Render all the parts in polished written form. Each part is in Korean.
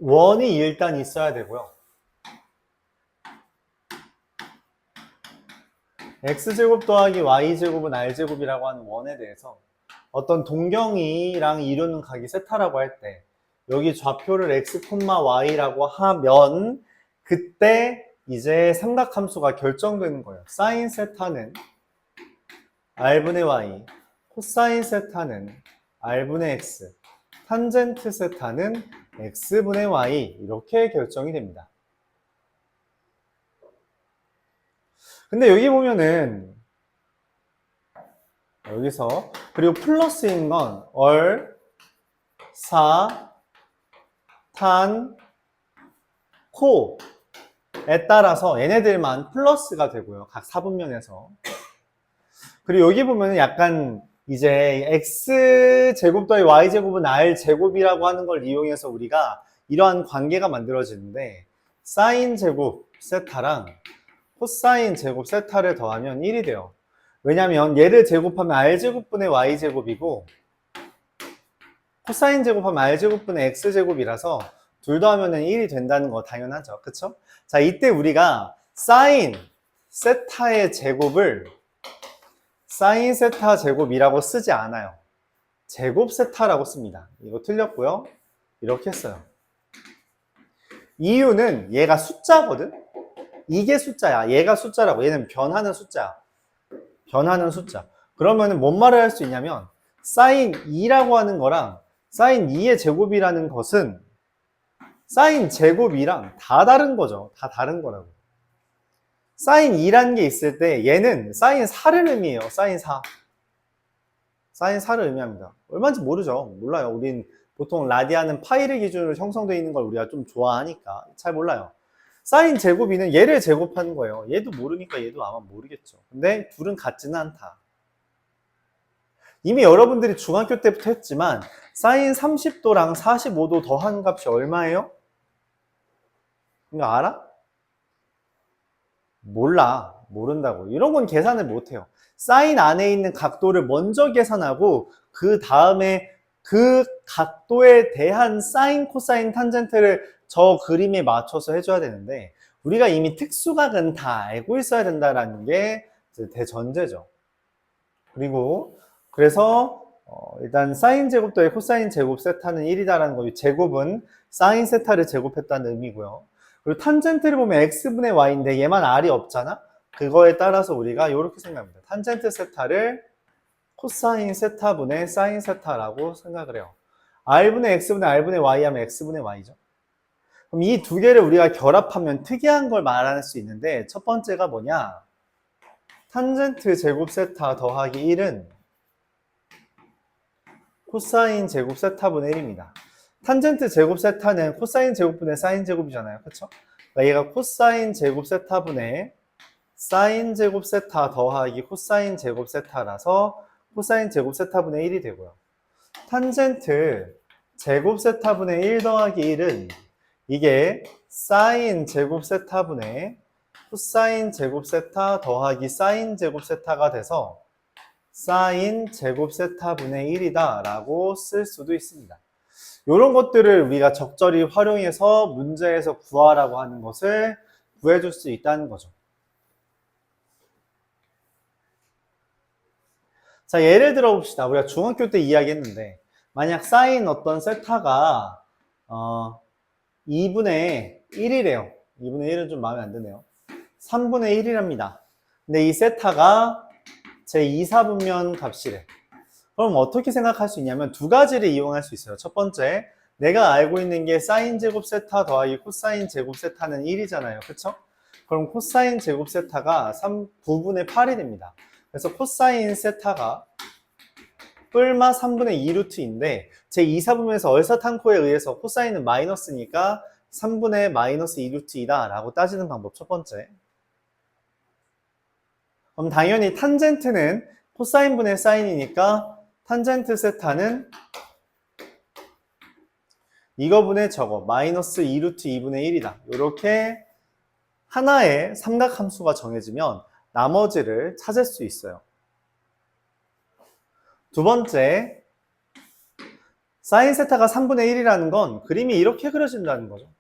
원이 일단 있어야 되고요. x제곱 더하기 y제곱은 r제곱이라고 하는 원에 대해서 어떤 동경이랑 이루는 각이 세타라고 할 때 여기 좌표를 x, y라고 하면 그때 이제 삼각함수가 결정되는 거예요. 사인 세타는 r분의 y, 코사인 세타는 r분의 x, 탄젠트 세타는 x분의 y 이렇게 결정이 됩니다. 근데 여기 보면은 여기서 그리고 플러스인 건 얼, 사, 탄, 코에 따라서 얘네들만 플러스가 되고요. 각 사분면에서. 그리고 여기 보면은 약간 이제 x제곱 더하기 y제곱은 r제곱이라고 하는 걸 이용해서 우리가 이러한 관계가 만들어지는데 사인 제곱 세타랑 코사인 제곱 세타를 더하면 1이 돼요. 왜냐면 얘를 제곱하면 r제곱분의 y제곱이고 코사인 제곱하면 r제곱분의 x제곱이라서 둘 더하면 1이 된다는 거 당연하죠. 그쵸? 자, 이때 우리가 사인 세타의 제곱을 사인 세타 제곱이라고 쓰지 않아요. 제곱 세타라고 씁니다. 이거 틀렸고요. 이렇게 써요. 이유는 얘가 숫자거든? 이게 숫자야. 얘가 숫자라고. 얘는 변하는 숫자야. 변하는 숫자. 그러면 뭔 말을 할 수 있냐면 사인 2라고 하는 거랑 사인 2의 제곱이라는 것은 사인 제곱이랑 다 다른 거죠. 다 다른 거라고. 사인 2라는 게 있을 때 얘는 사인 4를 의미해요. 사인 4. 사인 4를 의미합니다. 얼마인지 모르죠. 몰라요. 우린 보통 라디안은 파이를 기준으로 형성되어 있는 걸 우리가 좀 좋아하니까 잘 몰라요. 사인 제곱 2는 얘를 제곱하는 거예요. 얘도 모르니까 얘도 아마 모르겠죠. 근데 둘은 같지는 않다. 이미 여러분들이 중학교 때부터 했지만 사인 30도랑 45도 더한 값이 얼마예요? 이거 알아? 몰라. 모른다고. 이런 건 계산을 못해요. 사인 안에 있는 각도를 먼저 계산하고 그 다음에 그 각도에 대한 사인, 코사인, 탄젠트를 저 그림에 맞춰서 해줘야 되는데 우리가 이미 특수각은 다 알고 있어야 된다는 게 대전제죠. 그리고 그래서 일단 사인 제곱 더하기 코사인 제곱 세타는 1이다라는 거, 제곱은 사인 세타를 제곱했다는 의미고요. 그리고 탄젠트를 보면 x분의 y인데 얘만 r이 없잖아? 그거에 따라서 우리가 이렇게 생각합니다. 탄젠트 세타를 코사인 세타분의 사인 세타라고 생각을 해요. r분의 x분의 r분의 y 하면 x분의 y죠. 그럼 이 두 개를 우리가 결합하면 특이한 걸 말할 수 있는데 첫 번째가 뭐냐? 탄젠트 제곱 세타 더하기 1은 코사인 제곱 세타분의 1입니다. 탄젠트 제곱 세타는 코사인 제곱분의 사인 제곱이잖아요. 그쵸? 그러니까 얘가 코사인 제곱 세타분의 사인 제곱 세타 더하기 코사인 제곱 세타라서 코사인 제곱 세타분의 1이 되고요. 탄젠트 제곱 세타분의 1 더하기 1은 이게 사인 제곱 세타분의 코사인 제곱 세타 더하기 사인 제곱 세타가 돼서 사인 제곱 세타분의 1이다 라고 쓸 수도 있습니다. 이런 것들을 우리가 적절히 활용해서 문제에서 구하라고 하는 것을 구해줄 수 있다는 거죠. 자, 예를 들어 봅시다. 우리가 중학교 때 이야기했는데 만약 사인 어떤 세타가 2분의 1이래요. 2분의 1은 좀 마음에 안 드네요. 3분의 1이랍니다. 근데 이 세타가 제 2사분면 값이래. 그럼 어떻게 생각할 수 있냐면 두 가지를 이용할 수 있어요. 첫 번째, 내가 알고 있는 게 사인 제곱 세타 더하기 코사인 제곱 세타는 1이잖아요. 그쵸? 그럼 코사인 제곱 세타가 9분의 8이 됩니다. 그래서 코사인 세타가 뿔마 3분의 2루트인데 제 2사분면에서 얼사탄코에 의해서 코사인은 마이너스니까 3분의 마이너스 2루트이다 라고 따지는 방법 첫 번째. 그럼 당연히 탄젠트는 코사인분의 사인이니까 탄젠트 세타는 이거분의 저거 마이너스 2루트 2분의 1이다. 이렇게 하나의 삼각함수가 정해지면 나머지를 찾을 수 있어요. 두 번째, 사인 세타가 3분의 1이라는 건 그림이 이렇게 그려진다는 거죠.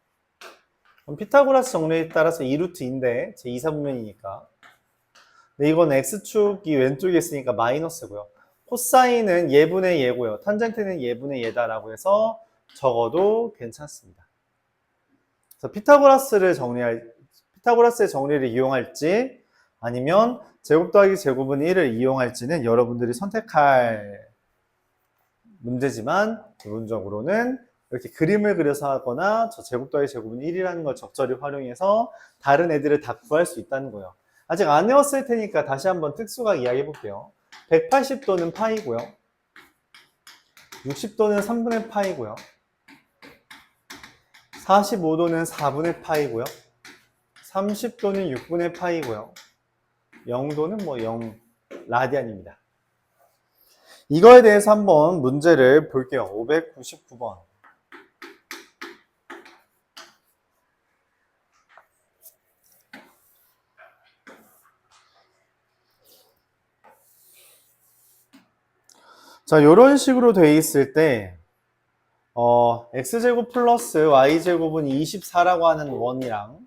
그럼 피타고라스 정리에 따라서 2루트인데 제 2사분면이니까. 근데 이건 x축이 왼쪽에 있으니까 마이너스고요. 코사인은 예분의 예고요. 탄젠트는 예분의 예다라고 해서 적어도 괜찮습니다. 그래서 피타고라스의 정리를 이용할지 아니면 제곱 더하기 제곱은 1을 이용할지는 여러분들이 선택할 문제지만 기본적으로는 이렇게 그림을 그려서 하거나 저 제곱 더하기 제곱은 1이라는 걸 적절히 활용해서 다른 애들을 다 구할 수 있다는 거예요. 아직 안 외웠을 테니까 다시 한번 특수각 이야기해 볼게요. 180도는 파이고요. 60도는 3분의 파이고요. 45도는 4분의 파이고요. 30도는 6분의 파이고요. 0도는 뭐 0 라디안입니다. 이거에 대해서 한번 문제를 볼게요. 599번. 자, 이런 식으로 돼 있을 때 x제곱 플러스 y제곱은 24라고 하는 원이랑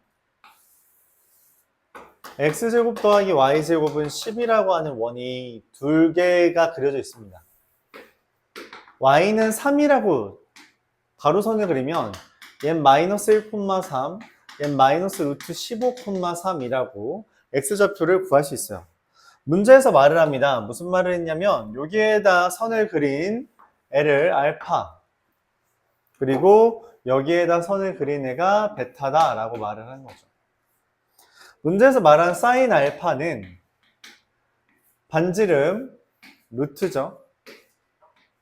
x제곱 더하기 y제곱은 10이라고 하는 원이 두 개가 그려져 있습니다. y는 3이라고 가로선을 그리면 얘는 마이너스 1,3, 얘는 마이너스 루트 15,3이라고 x좌표를 구할 수 있어요. 문제에서 말을 합니다. 무슨 말을 했냐면 여기에다 선을 그린 애를 알파 그리고 여기에다 선을 그린 애가 베타다 라고 말을 하는 거죠. 문제에서 말한 사인 알파는 반지름 루트죠.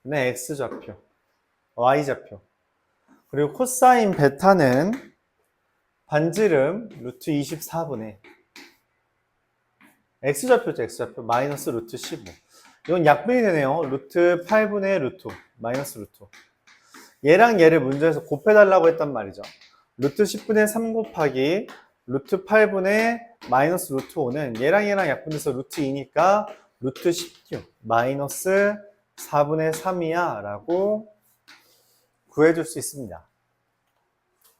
네, x좌표, y좌표. 그리고 코사인 베타는 반지름 루트 24분의 x좌표죠, x좌표. 마이너스 루트 15. 이건 약분이 되네요. 루트 8분의 루트, 마이너스 루트. 얘랑 얘를 문제에서 곱해달라고 했단 말이죠. 루트 10분의 3 곱하기 루트 8분의 마이너스 루트 5는 얘랑 약분해서 루트 2니까 루트 16 마이너스 4분의 3이야 라고 구해줄 수 있습니다.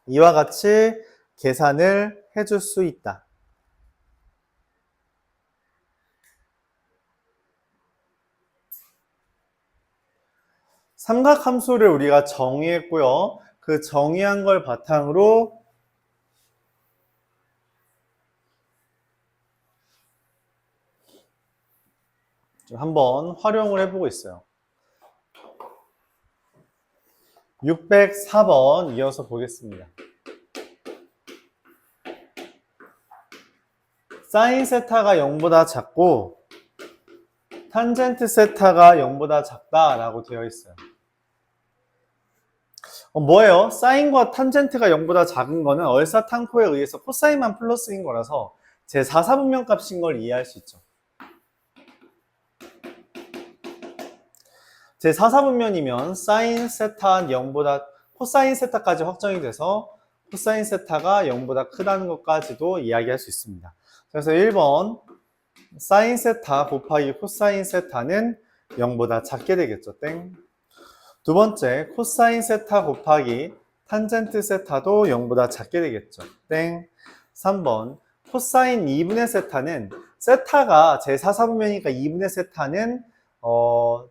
이와 같이 계산을 해줄 수 있다. 삼각함수를 우리가 정의했고요. 그 정의한 걸 바탕으로 한번 활용을 해보고 있어요. 604번 이어서 보겠습니다. 사인 세타가 0보다 작고 탄젠트 세타가 0보다 작다라고 되어 있어요. 뭐예요? 사인과 탄젠트가 0보다 작은 거는 얼사탄코에 의해서 코사인만 플러스인 거라서 제 4사분면 값인 걸 이해할 수 있죠. 제 4사분면이면 사인 세타 0보다 코사인 세타까지 확정이 돼서 코사인 세타가 0보다 크다는 것까지도 이야기할 수 있습니다. 그래서 1번 사인 세타 곱하기 코사인 세타는 0보다 작게 되겠죠. 땡. 두 번째, 코사인 세타 곱하기 탄젠트 세타도 0보다 작게 되겠죠. 땡. 3번, 코사인 2분의 세타는 세타가 제 4사분면이니까 2분의 세타는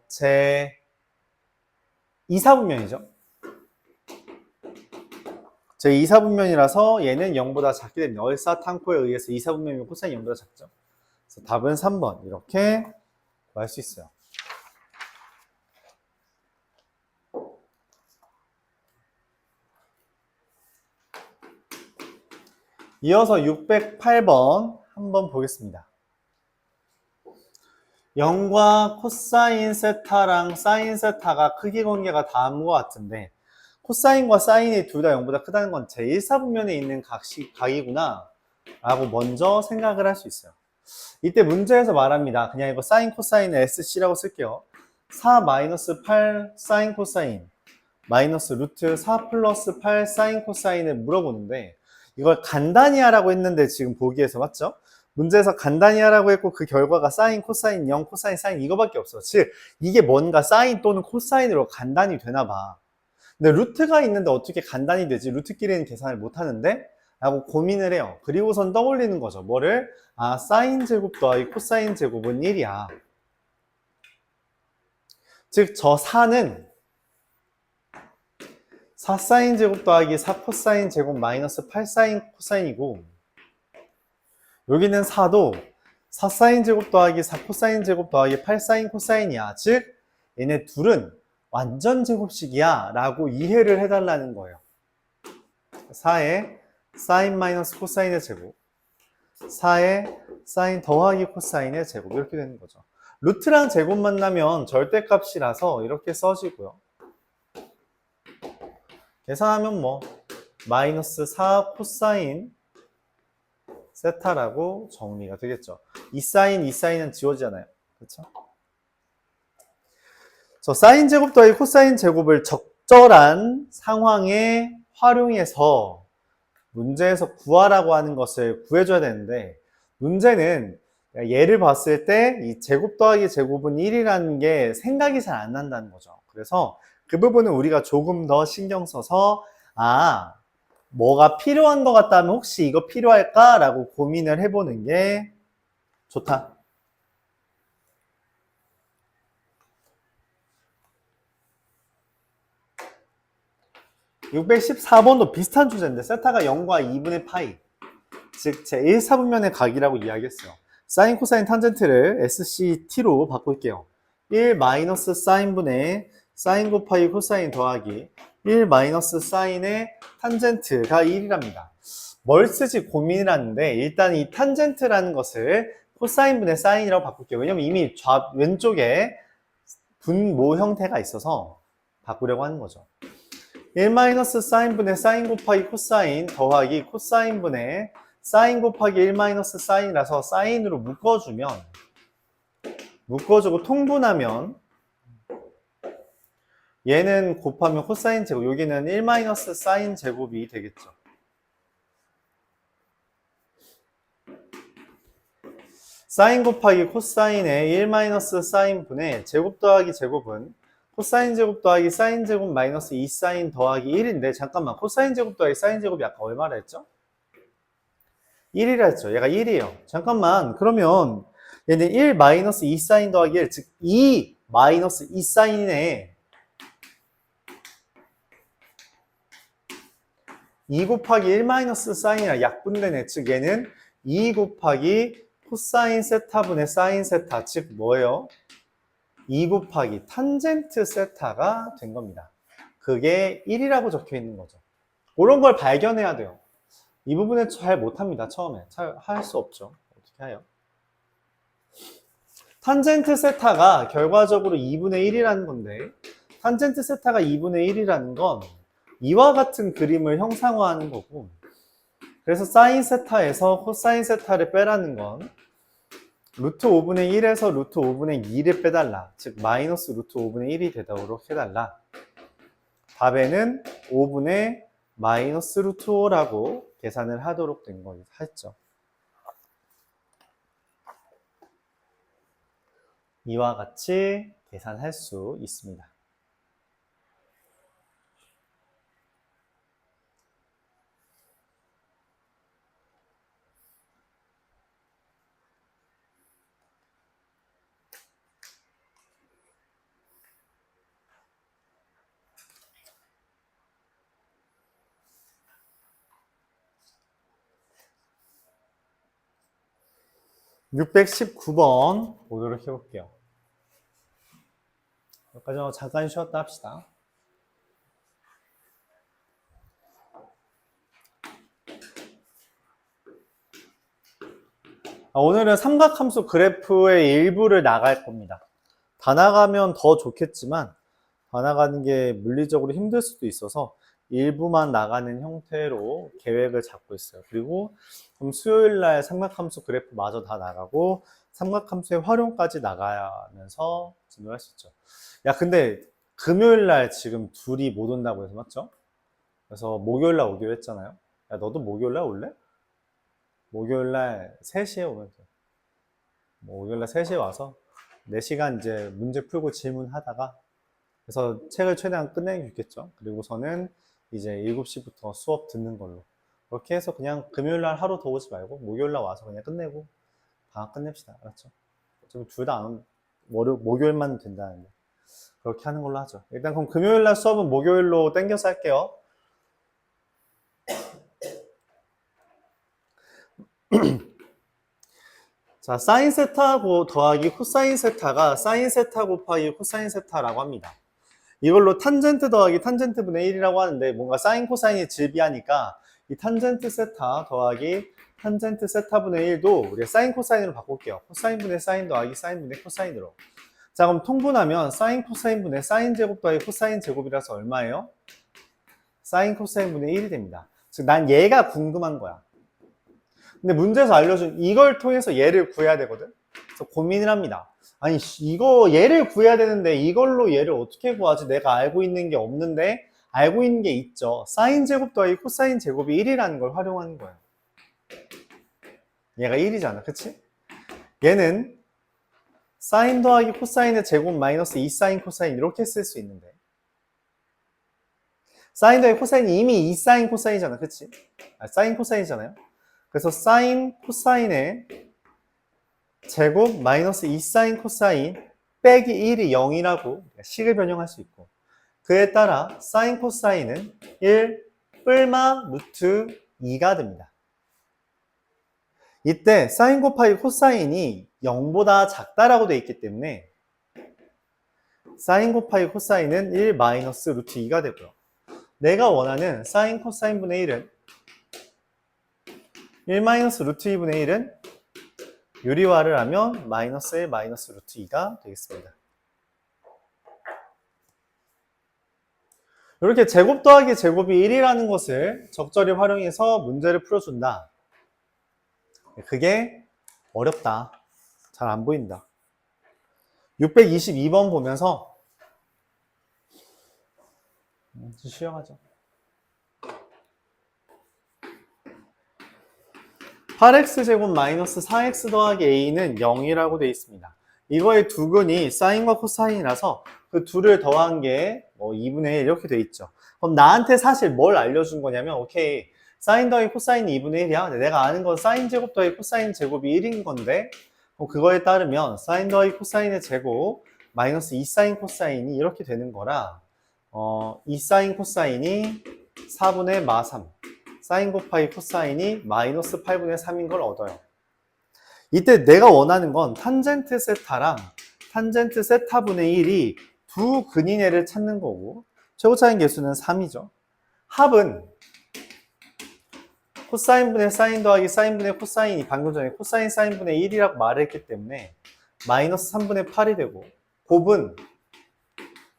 제 2사분면이죠. 제 2사분면이라서 얘는 0보다 작게 됩니다. 얼사탄코에 의해서 2사분면이면 코사인 0보다 작죠. 그래서 답은 3번 이렇게 구할 수 있어요. 이어서 608번 한번 보겠습니다. 0과 코사인 세타랑 사인 세타가 크기 관계가 다음과 같은데 코사인과 사인이 둘 다 0보다 크다는 건 제1사분면에 있는 각이구나 라고 먼저 생각을 할 수 있어요. 이때 문제에서 말합니다. 그냥 이거 사인 코사인을 SC라고 쓸게요. 4-8 사인 코사인 마이너스 루트 4 플러스 8 사인 코사인을 물어보는데 이걸 간단히 하라고 했는데 지금 보기에서 맞죠? 문제에서 간단히 하라고 했고 그 결과가 사인, 코사인, 0, 코사인, 사인 이거밖에 없어. 즉 이게 뭔가 사인 또는 코사인으로 간단히 되나 봐. 근데 루트가 있는데 어떻게 간단히 되지? 루트끼리는 계산을 못 하는데? 라고 고민을 해요. 그리고선 떠올리는 거죠. 뭐를? 아, 사인 제곱 더하기 코사인 제곱은 1이야. 즉 저 4는 4사인 제곱 더하기 4코사인 제곱 마이너스 8사인 코사인이고 여기는 4도 4사인 제곱 더하기 4코사인 제곱 더하기 8사인 코사인이야. 즉 얘네 둘은 완전 제곱식이야 라고 이해를 해달라는 거예요. 4의 사인 마이너스 코사인의 제곱 4의 사인 더하기 코사인의 제곱 이렇게 되는 거죠. 루트랑 제곱 만나면 절대값이라서 이렇게 써지고요. 계산하면 뭐 마이너스 4 코사인 세타라고 정리가 되겠죠. 이 사인은 지워지잖아요. 그렇죠? 저 사인 제곱 더하기 코사인 제곱을 적절한 상황에 활용해서 문제에서 구하라고 하는 것을 구해줘야 되는데 문제는 예를 봤을 때 이 제곱 더하기 제곱은 1이라는 게 생각이 잘 안 난다는 거죠. 그래서 그 부분은 우리가 조금 더 신경 써서 아 뭐가 필요한 것 같다면 혹시 이거 필요할까? 라고 고민을 해보는 게 좋다. (614번도) 비슷한 주제인데 세타가 0과 2분의 파이 즉 제1사분면의 각이라고 이야기했어요. 사인 코사인 탄젠트를 SCT로 바꿀게요. 1 마이너스 사인분의 사인 곱하기 코사인 더하기 1 마이너스 사인의 탄젠트가 1이랍니다. 뭘 쓰지 고민을 하는데 일단 이 탄젠트라는 것을 코사인분의 사인이라고 바꿀게요. 왜냐면 이미 왼쪽에 분모 형태가 있어서 바꾸려고 하는 거죠. 1 마이너스 사인분의 사인 곱하기 코사인 더하기 코사인분의 사인 곱하기 1 마이너스 사인이라서 사인으로 묶어주고 통분하면 얘는 곱하면 코사인 제곱, 여기는 1 마이너스 사인 제곱이 되겠죠. 사인 곱하기 코사인의 1 마이너스 사인분의 제곱 더하기 제곱은 코사인 제곱 더하기 사인 제곱 마이너스 2 사인 더하기 1인데 잠깐만 코사인 제곱 더하기 사인 제곱이 아까 얼마라 했죠? 1이라 했죠. 얘가 1이에요. 잠깐만 그러면 얘는 1 마이너스 2 사인 더하기 1 즉 2 마이너스 2 사인이네. 2 곱하기 1 마이너스 사인이라 약분되네. 즉 얘는 2 곱하기 코사인 세타분의 사인 세타 즉 뭐예요? 2 곱하기 탄젠트 세타가 된 겁니다. 그게 1이라고 적혀 있는 거죠. 그런 걸 발견해야 돼요. 이 부분에 잘 못합니다. 처음에 잘 할 수 없죠. 어떻게 해요? 탄젠트 세타가 결과적으로 2분의 1이라는 건데 탄젠트 세타가 2분의 1이라는 건 이와 같은 그림을 형상화하는 거고 그래서 사인 세타에서 코사인 세타를 빼라는 건 루트 5분의 1에서 루트 5분의 2를 빼달라. 즉 마이너스 루트 5분의 1이 되도록 해달라. 답에는 5분의 마이너스 루트 5라고 계산을 하도록 된 거 했죠. 이와 같이 계산할 수 있습니다. (619번) 보도록 해볼게요. 여기까지 잠깐 쉬었다 합시다. 오늘은 삼각함수 그래프의 일부를 나갈 겁니다. 다 나가면 더 좋겠지만 다 나가는 게 물리적으로 힘들 수도 있어서 일부만 나가는 형태로 계획을 잡고 있어요. 그리고 그럼 수요일 날 삼각함수 그래프 마저 다 나가고 삼각함수의 활용까지 나가면서 진행할 수 있죠. 야 근데 금요일 날 지금 둘이 못 온다고 해서 맞죠? 그래서 목요일 날 오기로 했잖아요. 야 너도 목요일 날 올래? 목요일날 3시에 오면 돼요. 목요일날 3시에 와서 4시간 이제 문제 풀고 질문하다가 그래서 책을 최대한 끝내기 좋겠죠. 그리고서는 이제 7시부터 수업 듣는 걸로. 그렇게 해서 그냥 금요일날 하루 더 오지 말고 목요일날 와서 그냥 끝내고 방학 끝냅시다. 알았죠? 어차피 둘 다 안 오면 목요일만 된다는데. 그렇게 하는 걸로 하죠. 일단 그럼 금요일날 수업은 목요일로 땡겨서 할게요. 자, 사인 세타 더하기 코사인 세타가 사인 세타 곱하기 코사인 세타라고 합니다. 이걸로 탄젠트 더하기 탄젠트 분의 1이라고 하는데 뭔가 사인 코사인이 질비하니까 이 탄젠트 세타 더하기 탄젠트 세타 분의 1도 우리가 사인 코사인으로 바꿀게요. 코사인 분의 사인 더하기 사인 분의 코사인으로. 자, 그럼 통분하면 사인 코사인 분의 사인 제곱 더하기 코사인 제곱이라서 얼마예요? 사인 코사인 분의 1이 됩니다. 즉, 난 얘가 궁금한 거야. 근데 문제에서 알려준 이걸 통해서 얘를 구해야 되거든. 그래서 고민을 합니다. 아니 이거 얘를 구해야 되는데 이걸로 얘를 어떻게 구하지? 내가 알고 있는 게 없는데 알고 있는 게 있죠. 사인 제곱 더하기 코사인 제곱이 1이라는 걸 활용하는 거예요. 얘가 1이잖아. 그치? 얘는 사인 더하기 코사인의 제곱 마이너스 2사인 코사인 이렇게 쓸 수 있는데 사인 더하기 코사인이 이미 2사인 코사인이잖아. 그치? 사인 코사인이잖아요. 그래서 사인 코사인의 제곱 마이너스 2사인 코사인 빼기 1이 0이라고 식을 변형할 수 있고 그에 따라 사인 코사인은 1 뿔마 루트 2가 됩니다. 이때 사인 곱하기 코사인이 0보다 작다라고 되어 있기 때문에 사인 곱하기 코사인은 1 마이너스 루트 2가 되고요. 내가 원하는 사인 코사인 분의 1은 1 마이너스 루트 2분의 1은 유리화를 하면 마이너스 1 마이너스 루트 2가 되겠습니다. 이렇게 제곱 더하기 제곱이 1이라는 것을 적절히 활용해서 문제를 풀어준다. 그게 어렵다. 잘 안 보인다. 622번 보면서 쉬어가죠. 8x제곱 마이너스 4x 더하기 a는 0이라고 되어 있습니다. 이거의 두근이 사인과 코사인이라서 그 둘을 더한 게 2분의 1 이렇게 되어 있죠. 그럼 나한테 사실 뭘 알려준 거냐면 오케이 사인 더하기 코사인이 2분의 1이야. 내가 아는 건 사인 제곱 더하기 코사인 제곱이 1인 건데 그거에 따르면 사인 더하기 코사인의 제곱 마이너스 2사인 코사인이 이렇게 되는 거라 2사인 코사인이 4분의 마 3 사인 곱하기 코사인이 마이너스 8분의 3인 걸 얻어요. 이때 내가 원하는 건 탄젠트 세타랑 탄젠트 세타분의 1이 두 근인 애를 찾는 거고 최고차인 개수는 3이죠. 합은 코사인분의 사인 더하기 사인분의 코사인이 방금 전에 코사인 사인분의 1이라고 말했기 때문에 마이너스 3분의 8이 되고 곱은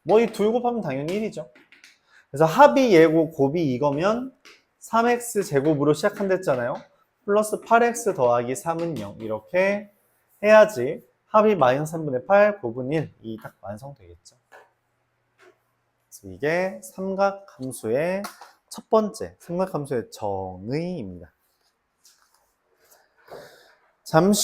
이 둘 곱하면 당연히 1이죠. 그래서 합이 얘고 곱이 이거면 3x 제곱으로 시작한댔잖아요. 플러스 8x 더하기 3은 0 이렇게 해야지 합이 마이너스 3분의 8 곱은 1 이 딱 완성되겠죠. 그래서 이게 삼각함수의 첫 번째 삼각함수의 정의입니다. 잠시